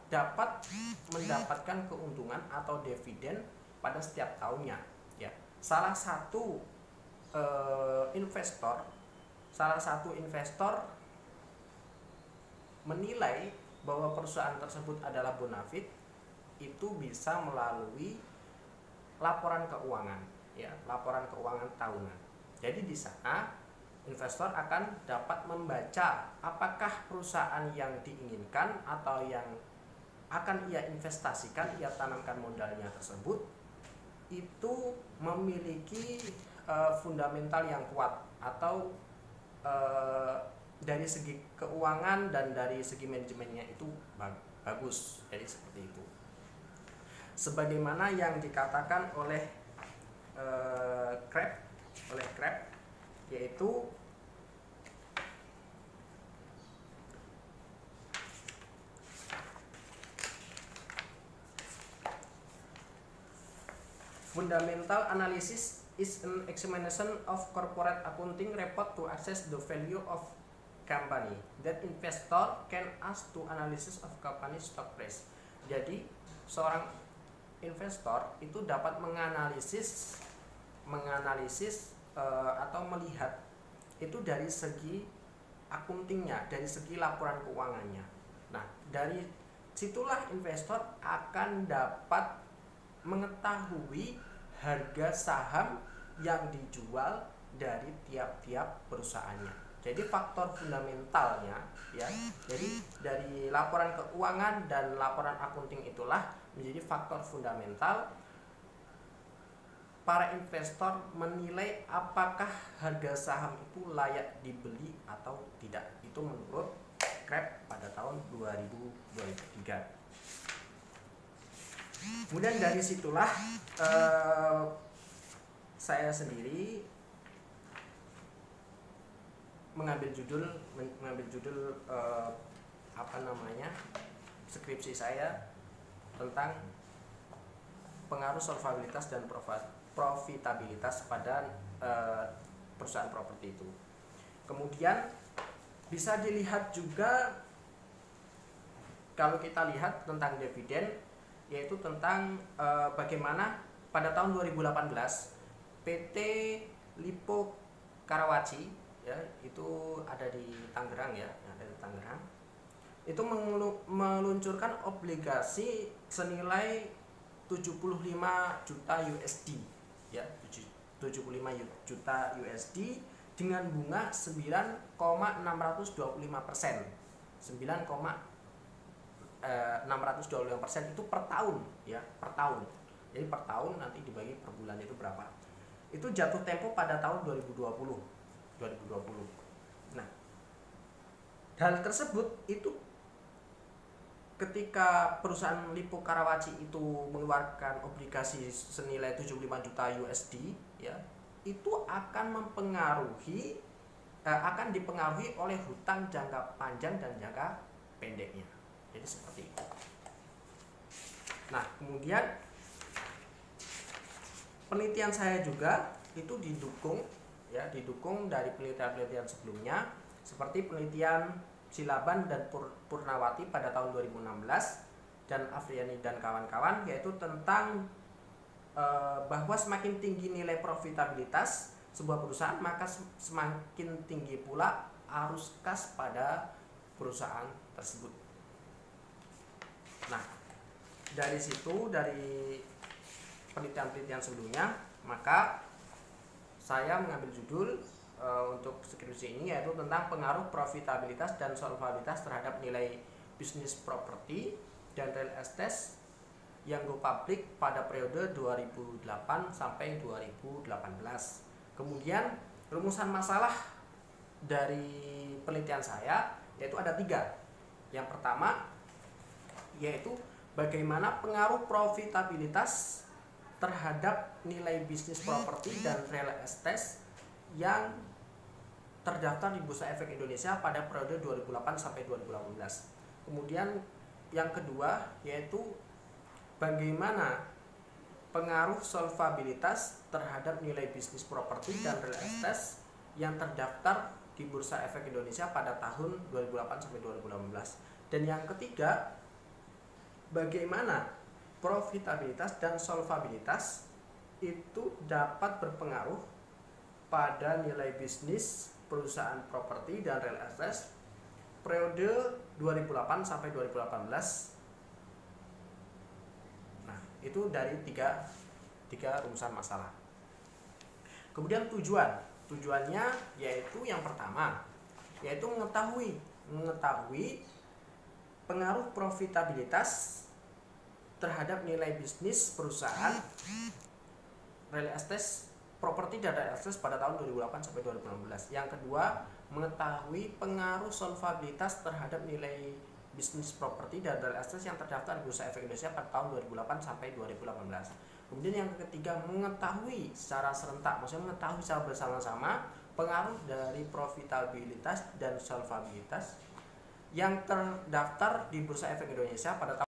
dapat mendapatkan keuntungan atau dividen pada setiap tahunnya. Ya, salah satu investor menilai bahwa perusahaan tersebut adalah bonafit itu bisa melalui laporan keuangan, ya, laporan keuangan tahunan. Jadi di sana investor akan dapat membaca apakah perusahaan yang diinginkan atau yang akan ia investasikan, ia tanamkan modalnya tersebut itu memiliki fundamental yang kuat atau dari segi keuangan dan dari segi manajemennya itu bagus. Jadi seperti itu. Sebagaimana yang dikatakan oleh Krab, yaitu fundamental analysis is an examination of corporate accounting report to assess the value of company that investor can ask to analysis of company stock price. Jadi seorang investor itu dapat menganalisis atau melihat itu dari segi akuntingnya, dari segi laporan keuangannya. Nah, dari situlah investor akan dapat mengetahui harga saham yang dijual dari tiap-tiap perusahaannya. Jadi faktor fundamentalnya, ya, jadi dari laporan keuangan dan laporan akunting itulah menjadi faktor fundamental para investor menilai apakah harga saham itu layak dibeli atau tidak. Itu menurut Krab pada tahun 2023. Kemudian dari situlah saya sendiri mengambil judul skripsi saya tentang pengaruh solvabilitas dan profitabilitas pada perusahaan properti itu. Kemudian bisa dilihat juga kalau kita lihat tentang dividen, yaitu tentang bagaimana pada tahun 2018 PT Lippo Karawaci, ya, itu ada di Tangerang, ya, ada di Tangerang, itu meluncurkan obligasi senilai 75 juta USD, ya, 75 juta USD dengan bunga 9,625%. 9,625% itu per tahun, ya, per tahun. Jadi per tahun nanti dibagi per bulan itu berapa. Itu jatuh tempo pada tahun 2020. Nah, hal tersebut itu ketika perusahaan Lippo Karawaci itu mengeluarkan obligasi senilai 75 juta USD, ya, itu akan dipengaruhi oleh hutang jangka panjang dan jangka pendeknya. Jadi seperti itu. Nah, kemudian penelitian saya juga itu didukung dari penelitian sebelumnya, seperti penelitian Silaban dan Purnawati pada tahun 2016 dan Afriani dan kawan-kawan, yaitu tentang bahwa semakin tinggi nilai profitabilitas sebuah perusahaan, maka semakin tinggi pula arus kas pada perusahaan tersebut. Nah, dari situ, dari penelitian-penelitian sebelumnya, maka saya mengambil judul untuk skripsi ini, yaitu tentang pengaruh profitabilitas dan solvabilitas terhadap nilai bisnis properti dan real estate yang go public pada periode 2008 sampai 2018. Kemudian rumusan masalah dari penelitian saya yaitu ada 3. Yang pertama yaitu bagaimana pengaruh profitabilitas terhadap nilai bisnis properti dan real estate yang terdaftar di Bursa Efek Indonesia pada periode 2008 sampai 2018. Kemudian yang kedua yaitu bagaimana pengaruh solvabilitas terhadap nilai bisnis properti dan real estate yang terdaftar di Bursa Efek Indonesia pada tahun 2008 sampai 2018. Dan yang ketiga bagaimana profitabilitas dan solvabilitas itu dapat berpengaruh pada nilai bisnis perusahaan properti dan real estate periode 2008 sampai 2018. Nah, itu dari tiga rumusan masalah. Kemudian tujuannya yaitu yang pertama yaitu mengetahui pengaruh profitabilitas terhadap nilai bisnis perusahaan real estate properti dan real estate pada tahun 2008 sampai 2016. Yang kedua, mengetahui pengaruh solvabilitas terhadap nilai bisnis properti dan real estate yang terdaftar di Bursa Efek Indonesia pada tahun 2008 sampai 2018. Kemudian yang ketiga, mengetahui secara serentak, maksudnya mengetahui secara bersama-sama pengaruh dari profitabilitas dan solvabilitas yang terdaftar di Bursa Efek Indonesia pada tahun